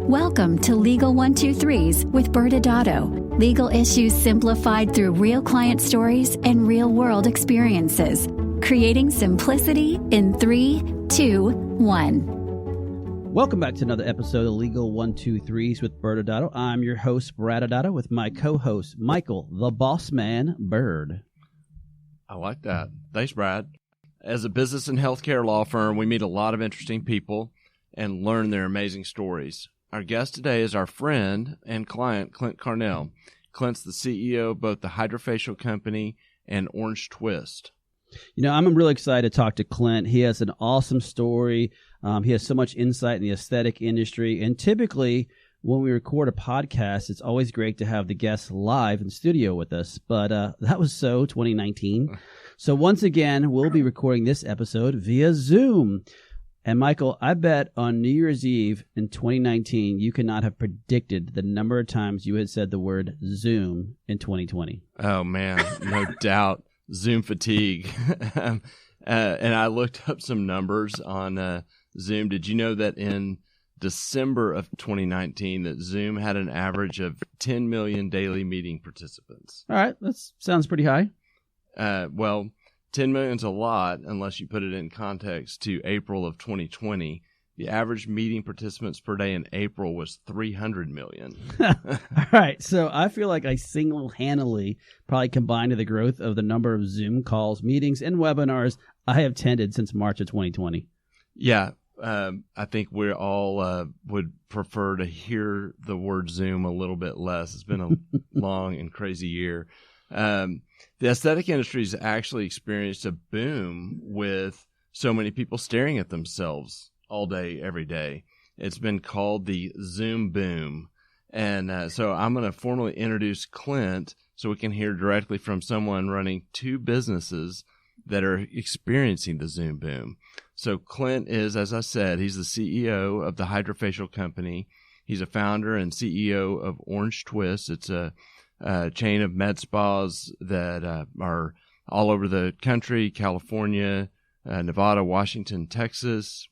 Welcome to Legal 123s with ByrdAdatto. Legal issues simplified through real client stories and real-world experiences. Creating simplicity in 3, 2, 1. Welcome back to another episode of Legal 123s with ByrdAdatto. I'm your host, ByrdAdatto, with my co-host, Michael, the boss man, Byrd. I like that. Thanks, Brad. As a business and healthcare law firm, we meet a lot of interesting people and learn their amazing stories. Our guest today is our friend and client, Clint Carnell. Clint's the CEO of both the HydraFacial company and OrangeTwist. You know, I'm really excited to talk to Clint. He has an awesome story. He has so much insight in the aesthetic industry. And typically, when we record a podcast, it's always great to have the guests live in studio with us. But that was 2019. So once again, we'll be recording this episode via Zoom. And Michael, I bet on New Year's Eve in 2019, you could not have predicted the number of times you had said the word Zoom in 2020. Oh, man, no doubt. Zoom fatigue. And I looked up some numbers on Zoom. Did you know that in December of 2019 that Zoom had an average of 10 million daily meeting participants? All right, that sounds pretty high. Well, 10 million is a lot unless you put it in context to April of 2020. The average meeting participants per day in April was 300 million. All right. So I feel like I single-handedly probably combined to the growth of the number of Zoom calls, meetings, and webinars I have attended since March of 2020. Yeah. I think we all would prefer to hear the word Zoom a little bit less. It's been a long and crazy year. The aesthetic industry has actually experienced a boom with so many people staring at themselves all day, every day. It's been called the Zoom boom. And so I'm going to formally introduce Clint so we can hear directly from someone running two businesses that are experiencing the Zoom boom. So Clint is, as I said, he's the CEO of the HydraFacial company. He's a founder and CEO of OrangeTwist. It's a chain of med spas that are all over the country, California, Nevada, Washington, Texas.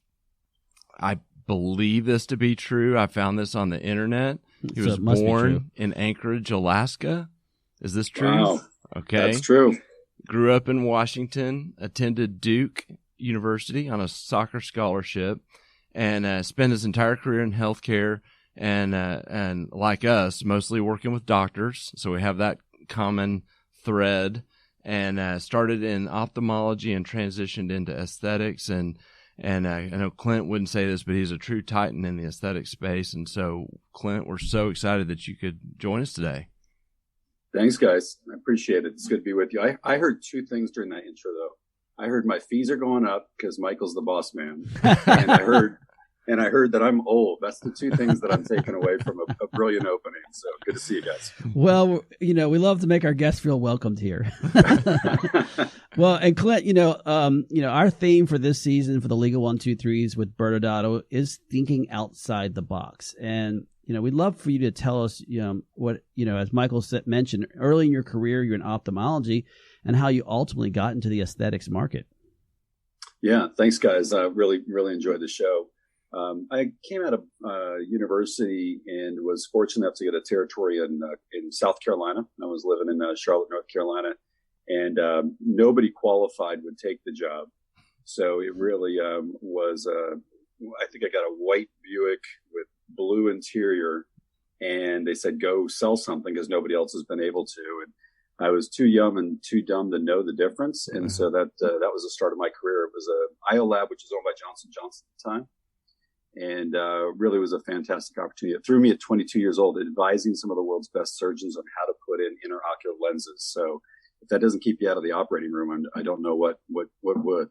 I believe this to be true. I found this on the internet. He was born in Anchorage, Alaska. Is this true? Wow. Okay. That's true. Grew up in Washington, attended Duke University on a soccer scholarship, and spent his entire career in healthcare and like us, mostly working with doctors. So we have that common thread, and started in ophthalmology and transitioned into aesthetics. And I know Clint wouldn't say this, but he's a true titan in the aesthetic space. And so, Clint, we're so excited that you could join us today. Thanks, guys. I appreciate it. It's good to be with you. I heard two things during that intro, though. I heard my fees are going up because Michael's the boss man, and I heard that I'm old. That's the two things that I'm taking away from a brilliant opening. So good to see you guys. Well, you know, we love to make our guests feel welcomed here. Well, and Clint, our theme for this season for the Legal 123s with ByrdAdatto is thinking outside the box. And, we'd love for you to tell us, what, as Michael mentioned early in your career, you're in ophthalmology, and how you ultimately got into the aesthetics market. Yeah, thanks, guys. I really, really enjoyed the show. I came out of university and was fortunate enough to get a territory in South Carolina. I was living in Charlotte, North Carolina, and nobody qualified would take the job. So it really was, I think I got a white Buick with blue interior, and they said, go sell something because nobody else has been able to. And I was too young and too dumb to know the difference. And so that was the start of my career. It was a IO lab, which is owned by Johnson & Johnson at the time. And really was a fantastic opportunity. It threw me at 22 years old, advising some of the world's best surgeons on how to put in intraocular lenses. So if that doesn't keep you out of the operating room, I don't know what would.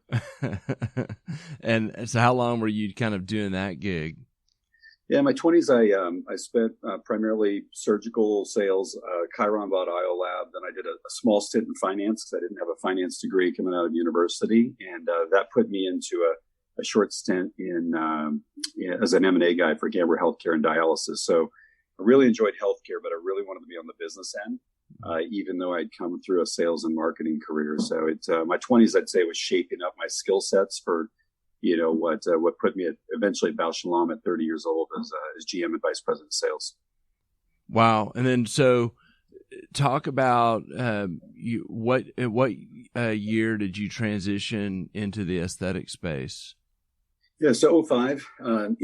And so how long were you kind of doing that gig? Yeah, in my 20s, I spent primarily surgical sales, Chiron bought IO Lab. Then I did a small stint in finance because I didn't have a finance degree coming out of university. And that put me into a short stint as an M&A guy for Gambler Healthcare and dialysis. So I really enjoyed healthcare, but I really wanted to be on the business end, even though I'd come through a sales and marketing career. So my 20s, I'd say, was shaping up my skill sets for what put me eventually at Bausch & Lomb at 30 years old as GM and Vice President of Sales. Wow. And then so talk about what year did you transition into the aesthetic space? Yeah, so 2005,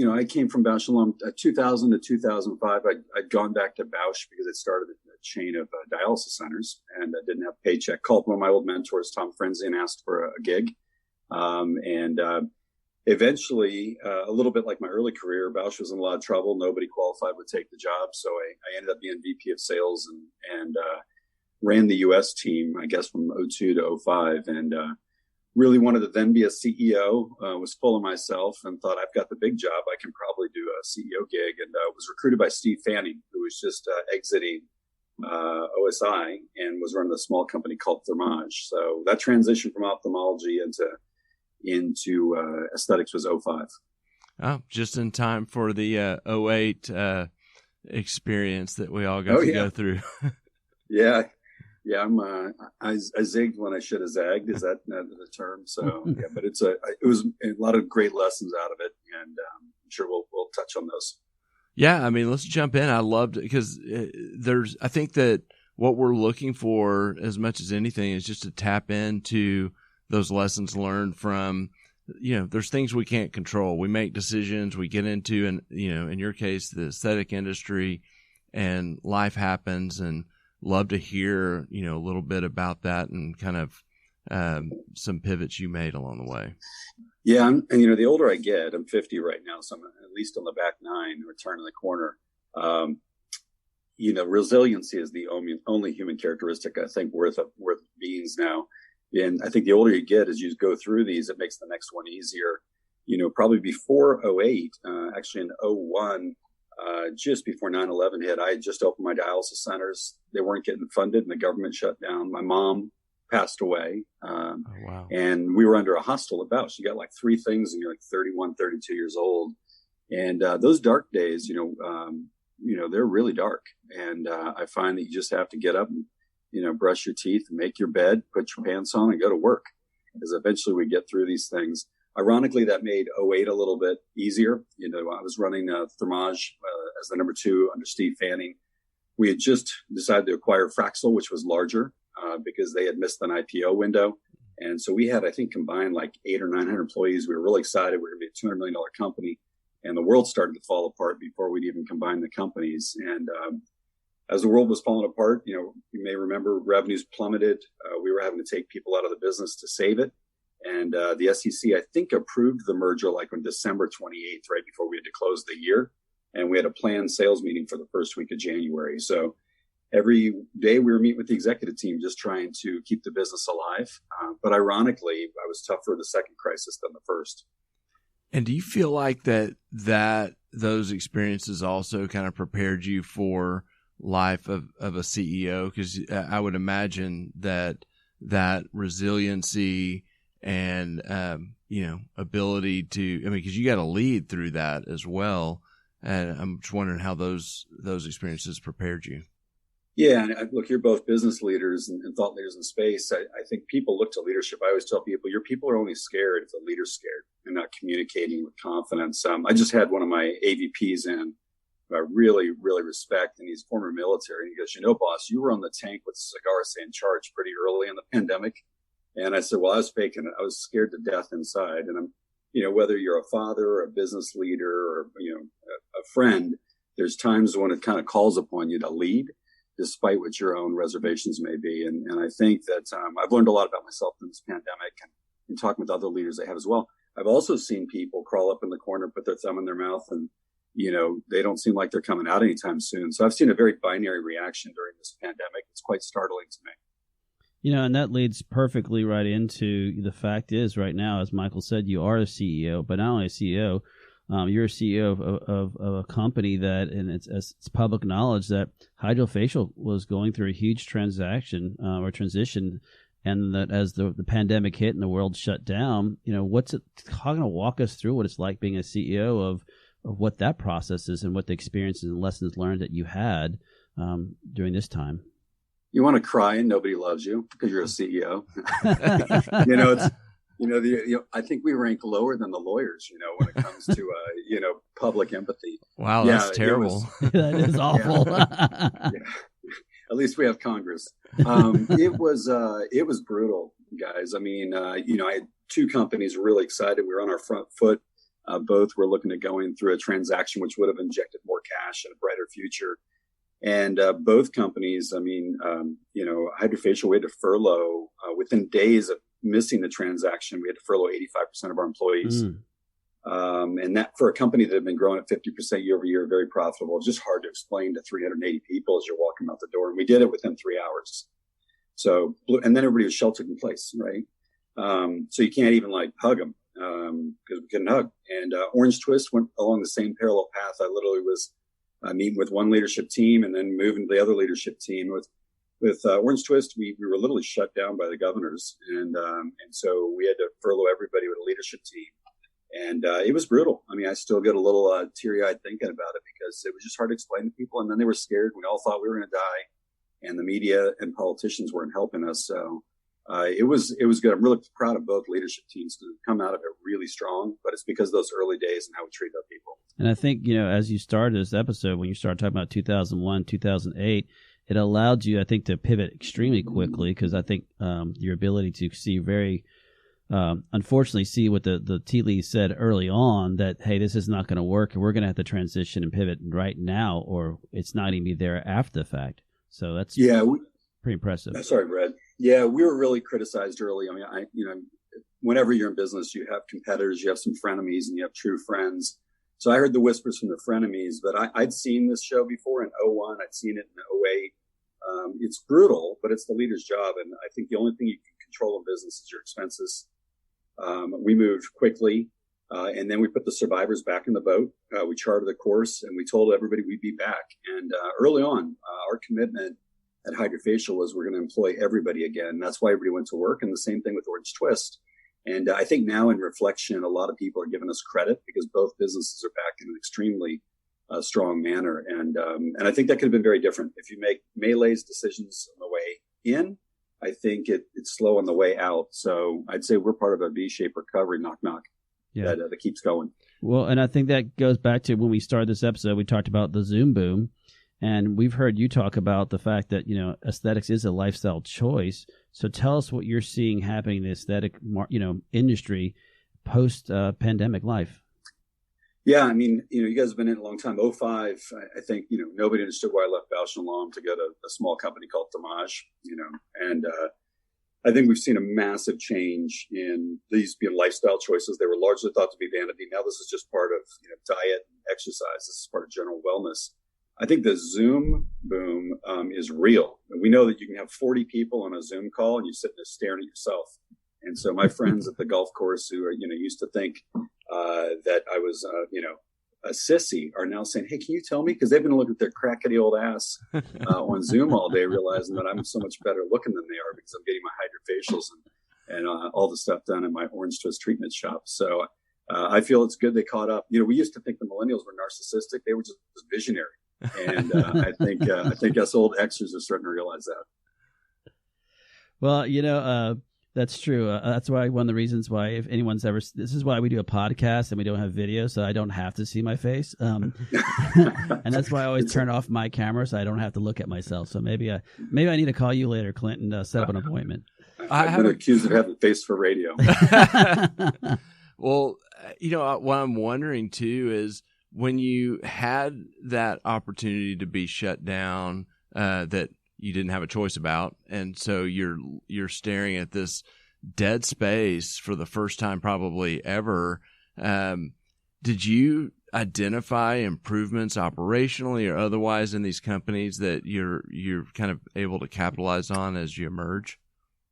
I came from Bausch & Lomb 2000 to 2005. I'd gone back to Bausch because it started a chain of dialysis centers, and I didn't have a paycheck. Called one of my old mentors, Tom Frenzy, and asked for a gig. Eventually, a little bit like my early career, Bausch was in a lot of trouble. Nobody qualified would take the job. So I ended up being VP of sales and ran the U.S. team, I guess, from 2002 to 2005. And really wanted to then be a CEO, was full of myself and thought, I've got the big job. I can probably do a CEO gig. And was recruited by Steve Fanning, who was just exiting OSI and was running a small company called Thermage. So that transition from ophthalmology into aesthetics was 2005. Oh, just in time for the 2008 experience that we all got to go through. Yeah. I zigged when I should have zagged. Is that the term? So yeah, but it was a lot of great lessons out of it, and I'm sure we'll touch on those. Yeah, I mean, let's jump in. I loved it because I think that what we're looking for as much as anything is just to tap into those lessons learned from, there's things we can't control. We make decisions, we get into, and, in your case, the aesthetic industry, and life happens, and love to hear, a little bit about that and kind of some pivots you made along the way. Yeah. And the older I get, I'm 50 right now, so I'm at least on the back nine or turning the corner. Resiliency is the only human characteristic I think worth beings now. And I think the older you get, as you go through these, it makes the next one easier. Probably before 2008, actually in 2001, just before 9/11 hit, I had just opened my dialysis centers. They weren't getting funded and the government shut down. My mom passed away. Wow. And we were under a hostel at Bausch. You got like three things and you're like 31, 32 years old. And those dark days, they're really dark. And I find that you just have to get up and, brush your teeth, make your bed, put your pants on and go to work. Because eventually we get through these things. Ironically, that made 2008 a little bit easier. I was running Thermage as the number 2 under Steve Fanning. We had just decided to acquire Fraxel, which was larger because they had missed an IPO window. And so we had, I think, combined like 800 or 900 employees. We were really excited. We were going to be a $200 million company. And the world started to fall apart before we'd even combine the companies. And as the world was falling apart, you may remember revenues plummeted. We were having to take people out of the business to save it. And the SEC, I think, approved the merger like on December 28th, right before we had to close the year. And we had a planned sales meeting for the first week of January. So every day we were meeting with the executive team, just trying to keep the business alive. But ironically, I was tougher the second crisis than the first. And do you feel like that those experiences also kind of prepared you for life of a CEO? Because I would imagine that resiliency and ability to, because you got to lead through that as well. And I'm just wondering how those experiences prepared you. Yeah, and look, you're both business leaders and thought leaders in space. I think people look to leadership. I always tell people, your people are only scared if the leader's scared and not communicating with confidence. I just had one of my AVPs in who I really, really respect, and he's former military. And he goes, boss, you were on the tank with a cigar saying charge pretty early in the pandemic. And I said, well, I was faking it. I was scared to death inside. And I'm, whether you're a father or a business leader or, a friend, there's times when it kind of calls upon you to lead, despite what your own reservations may be. And I think that I've learned a lot about myself in this pandemic and talking with other leaders I have as well. I've also seen people crawl up in the corner, put their thumb in their mouth, and, they don't seem like they're coming out anytime soon. So I've seen a very binary reaction during this pandemic. It's quite startling to me. And that leads perfectly right into the fact is right now, as Michael said, you are a CEO, but not only a CEO, you're a CEO of a company that, and it's public knowledge that HydraFacial was going through a huge transition, and that as the pandemic hit and the world shut down, how can you walk us through what it's like being a CEO of what that process is and what the experiences and lessons learned that you had during this time? You want to cry and nobody loves you because you're a CEO. I think we rank lower than the lawyers, when it comes to, public empathy. Wow, that's terrible. That is awful. Yeah. At least we have Congress. It was brutal, guys. I mean, I had two companies really excited. We were on our front foot. Both were looking at going through a transaction which would have injected more cash and a brighter future. And both companies, HydraFacial, we had to furlough within days of missing the transaction. We had to furlough 85% of our employees. And that for a company that had been growing at 50% year over year, very profitable, it's just hard to explain to 380 people as you're walking out the door. And we did it within 3 hours. So, and then everybody was sheltered in place, right? So you can't even hug them because we couldn't hug. And OrangeTwist went along the same parallel path. I literally was meeting with one leadership team and then moving to the other leadership team. With OrangeTwist, we were literally shut down by the governors, and so we had to furlough everybody with a leadership team. And it was brutal. I mean, I still get a little teary-eyed thinking about it because it was just hard to explain to people. And then they were scared. We all thought we were going to die, and the media and politicians weren't helping us. So it was good. I'm really proud of both leadership teams to come out of it really strong. But it's because of those early days and how we treated our people. And I think, as you started this episode, when you started talking about 2001, 2008, it allowed you, I think, to pivot extremely quickly because I think your ability to see unfortunately see what the tea leaves said early on that, hey, this is not going to work and we're going to have to transition and pivot right now or it's not even be there after the fact. So that's pretty impressive. Sorry, Brad. Yeah, we were really criticized early. I mean, whenever you're in business, you have competitors, you have some frenemies, and you have true friends. So I heard the whispers from the frenemies, but I'd seen this show before in 2001. I'd seen it in 2008. It's brutal, but it's the leader's job. And I think the only thing you can control in business is your expenses. We moved quickly, and then we put the survivors back in the boat. We charted the course, and we told everybody we'd be back. And early on, our commitment at HydraFacial was we're going to employ everybody again. That's why everybody went to work, and the same thing with OrangeTwist. And I think now in reflection, a lot of people are giving us credit because both businesses are back in an extremely strong manner. And I think that could have been very different. If you make Melee's decisions on the way in, I think it's slow on the way out. So I'd say we're part of a V-shaped recovery, knock, knock, that keeps going. Well, and I think that goes back to when we started this episode, we talked about the Zoom boom. And we've heard you talk about the fact that, aesthetics is a lifestyle choice. So tell us what you're seeing happening in the aesthetic, industry post-pandemic life. Yeah, I mean, you guys have been in it a long time. 2005, I think, nobody understood why I left Bausch & Lomb to go to a small company called Damage, and I think we've seen a massive change in these being lifestyle choices. They were largely thought to be vanity. Now this is just part of diet and exercise. This is part of general wellness. I think the Zoom boom is real. We know that you can have 40 people on a Zoom call and you're sitting there staring at yourself. And so my friends at the golf course who are, used to think that I was, a sissy are now saying, hey, can you tell me? Because they've been looking at their crackety old ass on Zoom all day, realizing that I'm so much better looking than they are because I'm getting my HydraFacials and all the stuff done in my OrangeTwist treatment shop. So I feel it's good they caught up. We used to think the millennials were narcissistic. They were just visionary. And I think us old Xers are starting to realize that. Well, that's true. That's why one of the reasons why if anyone's ever, this is why we do a podcast and we don't have video, so I don't have to see my face. And that's why I always turn off my camera so I don't have to look at myself. So maybe I need to call you later, Clint, and set up an appointment. I've been accused of having face for radio. Well, what I'm wondering too is when you had that opportunity to be shut down, that you didn't have a choice about, and so you're staring at this dead space for the first time probably ever. Did you identify improvements operationally or otherwise in these companies that you're kind of able to capitalize on as you emerge?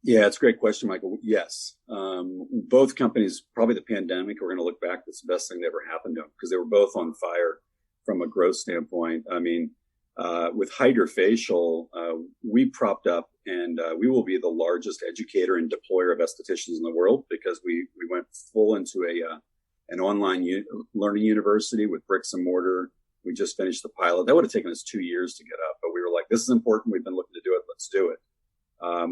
Yeah, it's a great question, Michael. Yes. Both companies, probably the pandemic, we're going to look back, that's the best thing that ever happened to them because they were both on fire from a growth standpoint. I mean, with HydraFacial, we propped up and we will be the largest educator and deployer of estheticians in the world because we went full into an online learning university with bricks and mortar. We just finished the pilot. That would have taken us 2 years to get up, but we were like, this is important. We've been looking to do it. Let's do it.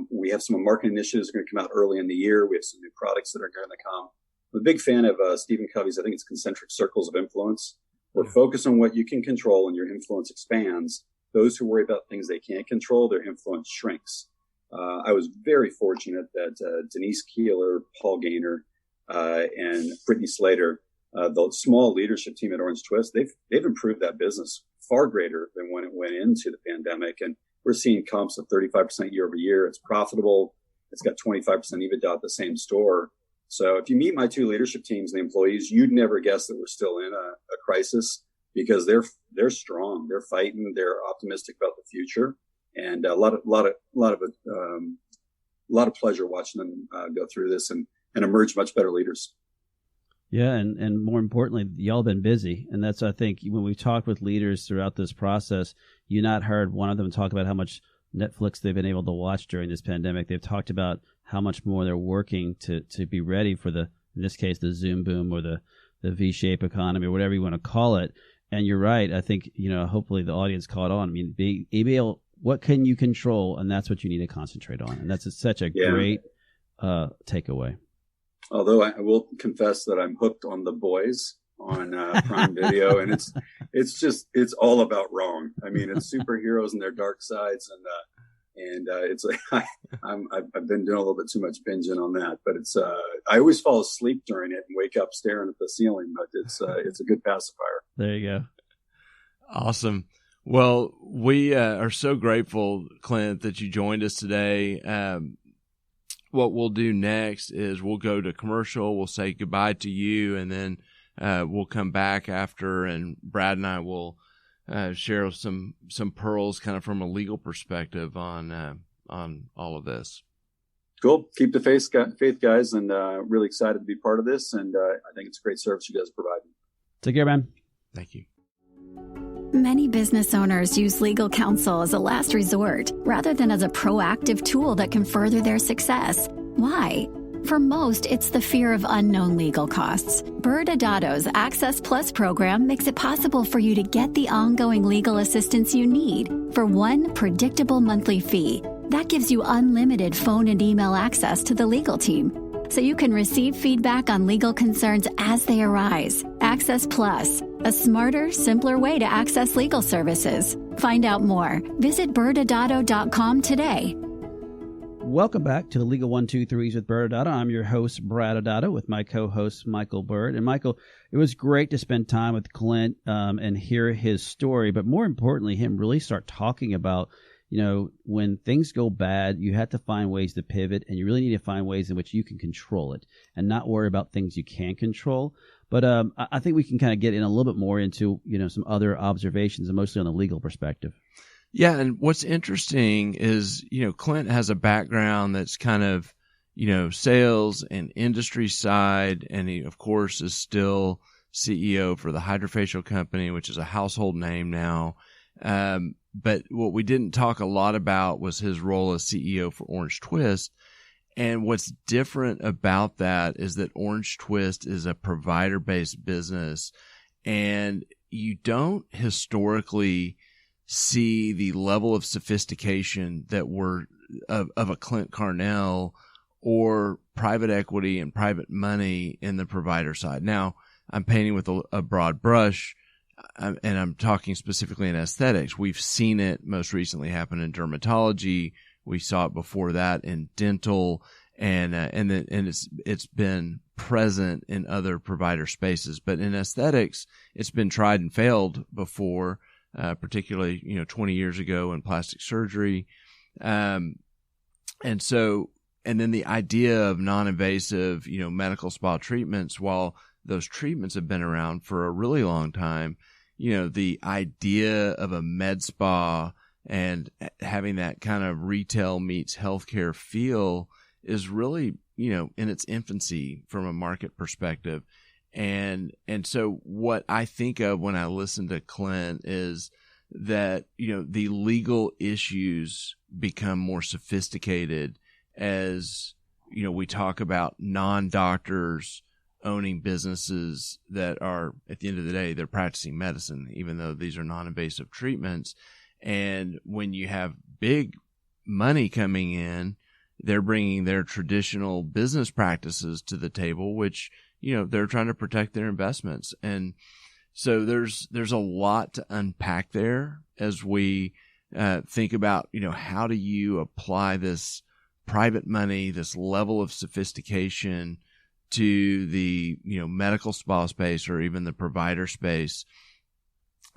We have some marketing initiatives that are going to come out early in the year. We have some new products that are going to come. I'm a big fan of Stephen Covey's, I think it's Concentric Circles of Influence. We're focused on what you can control and your influence expands. Those who worry about things they can't control, their influence shrinks. I was very fortunate that Denise Keeler, Paul Gaynor, and Brittany Slater, the small leadership team at OrangeTwist, they've improved that business far greater than when it went into the pandemic. And we're seeing comps of 35% year over year. It's profitable. It's got 25% EBITDA at the same store. So if you meet my two leadership teams and the employees, you'd never guess that we're still in a crisis, because they're strong. They're fighting. They're optimistic about the future, and a lot of pleasure watching them go through this and emerge much better leaders. Yeah, and more importantly, y'all been busy, and that's, I think, when we talked with leaders throughout this process, you not heard one of them talk about how much Netflix they've been able to watch during this pandemic. They've talked about how much more they're working to be ready for in this case, the Zoom boom or the V-shape economy or whatever you want to call it. And you're right. I think, hopefully the audience caught on. I mean, being able, what can you control? And that's what you need to concentrate on. And that's such a great takeaway. Although I will confess that I'm hooked on The Boys on Prime Video, and it's all about wrong. I mean, it's superheroes and their dark sides, and it's like I've been doing a little bit too much binging on that, but it's I always fall asleep during it and wake up staring at the ceiling. But it's a good pacifier. There you go. Awesome. Well, we are so grateful, Clint, that you joined us today. What we'll do next is we'll go to commercial. We'll say goodbye to you, and then we'll come back after, and Brad and I will share some pearls kind of from a legal perspective on all of this. Cool. Keep the faith, guys, and really excited to be part of this. And I think it's a great service you guys provide. Take care, man. Thank you. Many business owners use legal counsel as a last resort rather than as a proactive tool that can further their success. Why? For most, it's the fear of unknown legal costs. ByrdAdatto's Access Plus program makes it possible for you to get the ongoing legal assistance you need for one predictable monthly fee. That gives you unlimited phone and email access to the legal team, so you can receive feedback on legal concerns as they arise. Access Plus, a smarter, simpler way to access legal services. Find out more. Visit ByrdAdatto.com today. Welcome back to the Legal 1-2-3s with ByrdAdatto. I'm your host, Brad Adatto, with my co-host, Michael Byrd. And Michael, it was great to spend time with Clint and hear his story, but more importantly, him really start talking about, when things go bad, you have to find ways to pivot, and you really need to find ways in which you can control it and not worry about things you can't control. But I think we can kind of get in a little bit more into, some other observations, and mostly on the legal perspective. Yeah, and what's interesting is, Clint has a background that's kind of, sales and industry side, and he, of course, is still CEO for the HydraFacial company, which is a household name now. But what we didn't talk a lot about was his role as CEO for OrangeTwist. And what's different about that is that OrangeTwist is a provider-based business, and you don't historically see the level of sophistication that of a Clint Carnell or private equity and private money in the provider side. Now, I'm painting with a broad brush, and I'm talking specifically in aesthetics. We've seen it most recently happen in dermatology. We saw it before that in dental, and it's been present in other provider spaces. But in aesthetics, it's been tried and failed before, particularly 20 years ago in plastic surgery, and then the idea of non-invasive medical spa treatments, while those treatments have been around for a really long time, the idea of a med spa and having that kind of retail meets healthcare feel is really, in its infancy from a market perspective. And so what I think of when I listen to Clint is that, the legal issues become more sophisticated as, we talk about non-doctors owning businesses that are, at the end of the day, they're practicing medicine, even though these are non-invasive treatments. And when you have big money coming in, they're bringing their traditional business practices to the table, which, they're trying to protect their investments. And so there's a lot to unpack there as we think about, how do you apply this private money, this level of sophistication to the, medical spa space or even the provider space.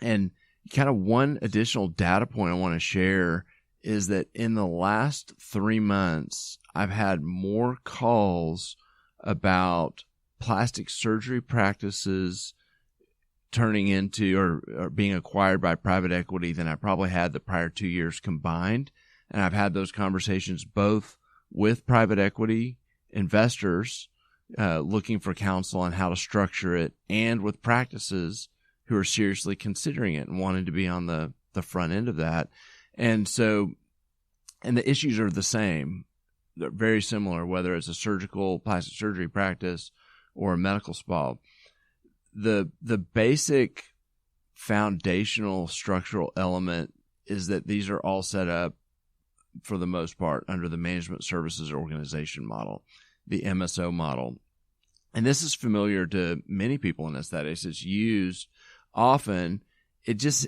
And kind of one additional data point I want to share is that in the last 3 months, I've had more calls about plastic surgery practices turning into or being acquired by private equity than I probably had the prior 2 years combined. And I've had those conversations both with private equity investors looking for counsel on how to structure it, and with practices who are seriously considering it and wanting to be on the front end of that. And so, and the issues are the same. They're very similar, whether it's a surgical plastic surgery practice or a medical spa. The basic foundational structural element is that these are all set up, for the most part, under the management services organization model, the MSO model. And this is familiar to many people in aesthetics. It's used often. It just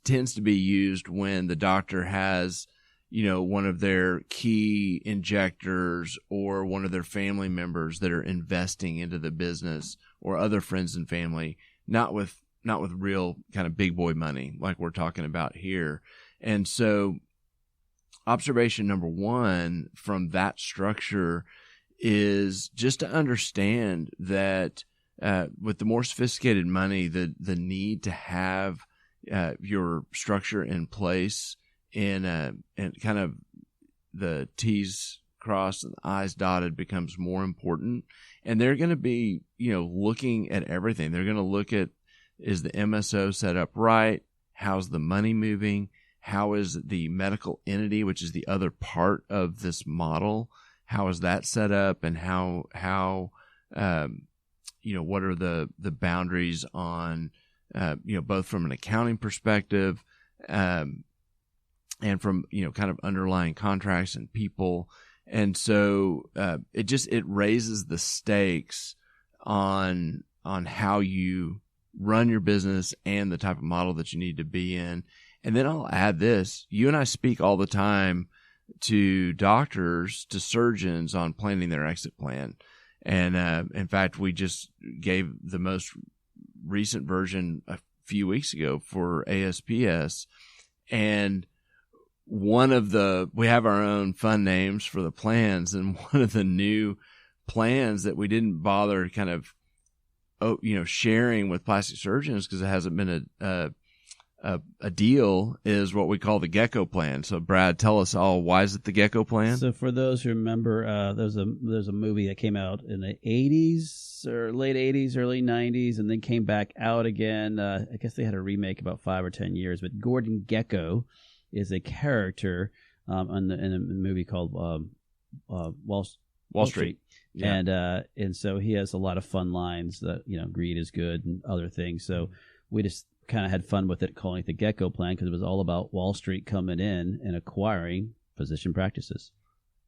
tends to be used when the doctor has, one of their key injectors or one of their family members that are investing into the business, or other friends and family, not with real kind of big boy money like we're talking about here. And so observation number one from that structure is just to understand that with the more sophisticated money, the need to have your structure in place and kind of the T's crossed and the I's dotted becomes more important. And they're going to be, looking at everything. They're going to look at, is the MSO set up right? How's the money moving? How is the medical entity, which is the other part of this model, how is that set up? And how what are the boundaries on, both from an accounting perspective, and from, kind of underlying contracts and people. And so, it raises the stakes on how you run your business and the type of model that you need to be in. And then I'll add this. You and I speak all the time to doctors, to surgeons on planning their exit plan. And in fact, we just gave the most recent version a few weeks ago for ASPS. And we have our own fun names for the plans. And one of the new plans that we didn't bother kind of, sharing with plastic surgeons because it hasn't been a deal is what we call the Gecko plan. So Brad, tell us all, why is it the Gecko plan? So for those who remember, there's a movie that came out in the 80s or late 80s, early 90s, and then came back out again. I guess they had a remake about 5 or 10 years, but Gordon Gecko is a character in a movie called Wall Street. Yeah. And so he has a lot of fun lines that, greed is good and other things. So we just kind of had fun with it, calling it the Gecko plan, because it was all about Wall Street coming in and acquiring physician practices.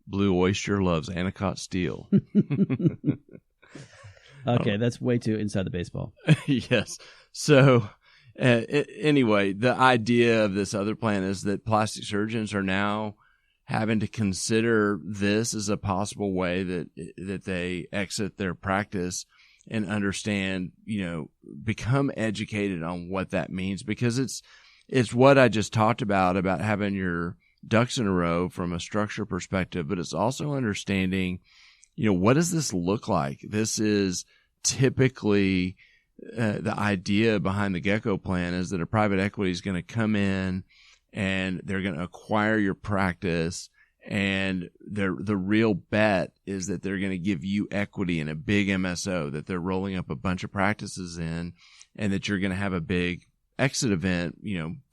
Blue Oyster loves Anacott Steel. Okay, that's way too inside the baseball. Yes. So anyway, the idea of this other plan is that plastic surgeons are now having to consider this as a possible way that they exit their practice and understand, become educated on what that means, because it's what I just talked about having your ducks in a row from a structure perspective, but it's also understanding, what does this look like? This is typically the idea behind the Gecko plan is that a private equity is going to come in and they're going to acquire your practice. And the real bet is that they're going to give you equity in a big MSO that they're rolling up a bunch of practices in, and that you're going to have a big exit event,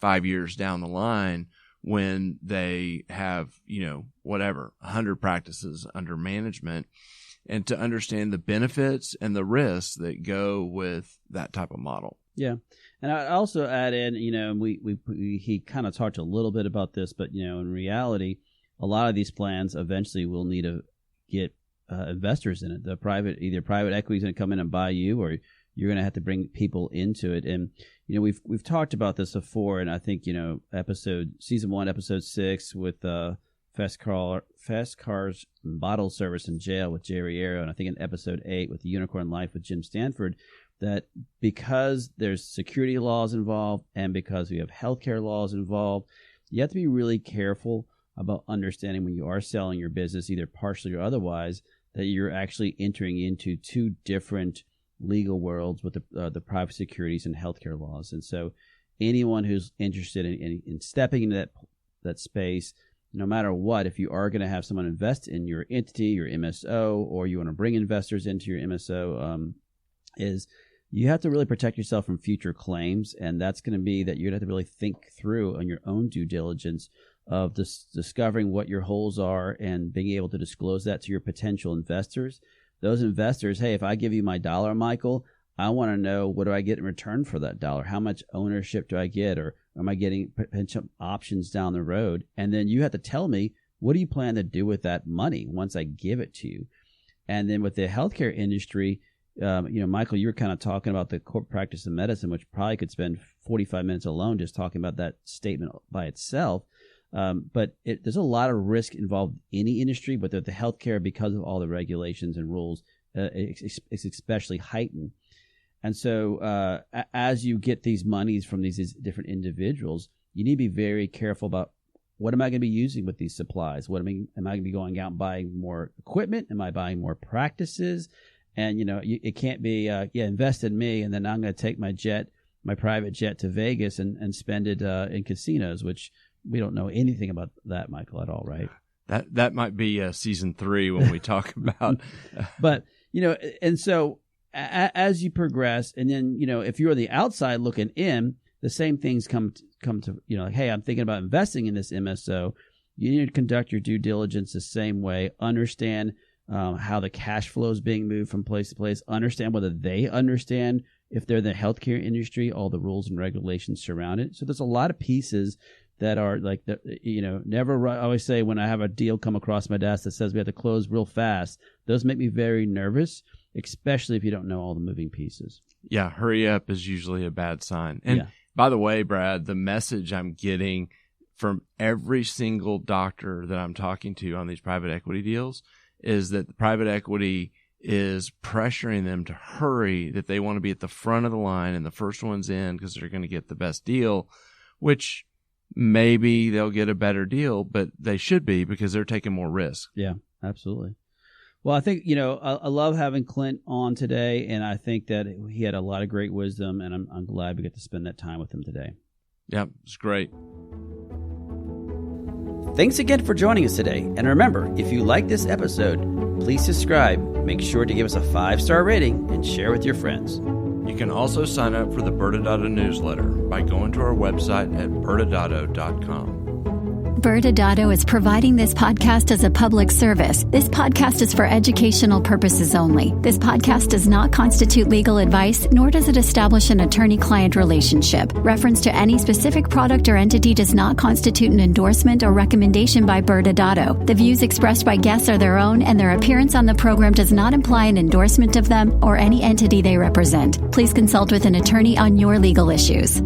5 years down the line when they have, 100 practices under management, and to understand the benefits and the risks that go with that type of model. Yeah. And I also add in, he kind of talked a little bit about this, but, in reality, a lot of these plans eventually will need to get investors in it. Either private equity is going to come in and buy you, or you're going to have to bring people into it. And we've talked about this before, and I think season 1, episode 6 with Fast Cars Bottle Service in Jail with Jerry Arrow, and I think in episode 8 with the Unicorn Life with Jim Stanford, that because there's security laws involved and because we have healthcare laws involved, you have to be really careful about understanding when you are selling your business, either partially or otherwise, that you're actually entering into two different legal worlds with the private securities and healthcare laws. And so anyone who's interested in stepping into that space, no matter what, if you are going to have someone invest in your entity, your MSO, or you want to bring investors into your MSO, is you have to really protect yourself from future claims. And that's going to be that you're going to have to really think through on your own due diligence of discovering what your holes are and being able to disclose that to your potential investors. Those investors, hey, if I give you my dollar, Michael, I want to know, what do I get in return for that dollar? How much ownership do I get, or am I getting potential options down the road? And then you have to tell me, what do you plan to do with that money once I give it to you? And then with the healthcare industry, Michael, you were kind of talking about the corporate practice of medicine, which probably could spend 45 minutes alone just talking about that statement by itself. But there's a lot of risk involved in any industry, but the healthcare, because of all the regulations and rules, it's especially heightened. And so as you get these monies from these different individuals, you need to be very careful about, what am I going to be using with these supplies? Am I going to be going out and buying more equipment? Am I buying more practices? And, it can't be, invest in me, and then I'm going to take my private jet to Vegas and spend it in casinos, which we don't know anything about that, Michael, at all, right? That might be season 3 when we talk about. But, and so as you progress, and then, if you're on the outside looking in, the same things come to, like, hey, I'm thinking about investing in this MSO. You need to conduct your due diligence the same way, understand how the cash flow is being moved from place to place, understand whether they understand, if they're in the healthcare industry, all the rules and regulations surround it. So there's a lot of pieces that are like, I always say, when I have a deal come across my desk that says we have to close real fast, those make me very nervous, especially if you don't know all the moving pieces. Yeah, hurry up is usually a bad sign. And by the way, Brad, the message I'm getting from every single doctor that I'm talking to on these private equity deals is that the private equity is pressuring them to hurry, that they want to be at the front of the line and the first ones in because they're going to get the best deal, which maybe they'll get a better deal, but they should be, because they're taking more risk. Yeah, absolutely. Well, I think, I love having Clint on today, and I think that he had a lot of great wisdom, and I'm glad we get to spend that time with him today. Yeah, it's great. Thanks again for joining us today. And remember, if you like this episode, please subscribe, make sure to give us a 5-star rating, and share with your friends. You can also sign up for the ByrdAdatto newsletter by going to our website at ByrdAdatto.com. ByrdAdatto is providing this podcast as a public service. This podcast is for educational purposes only. This podcast does not constitute legal advice, nor does it establish an attorney-client relationship. Reference to any specific product or entity does not constitute an endorsement or recommendation by ByrdAdatto. The views expressed by guests are their own, and their appearance on the program does not imply an endorsement of them or any entity they represent. Please consult with an attorney on your legal issues.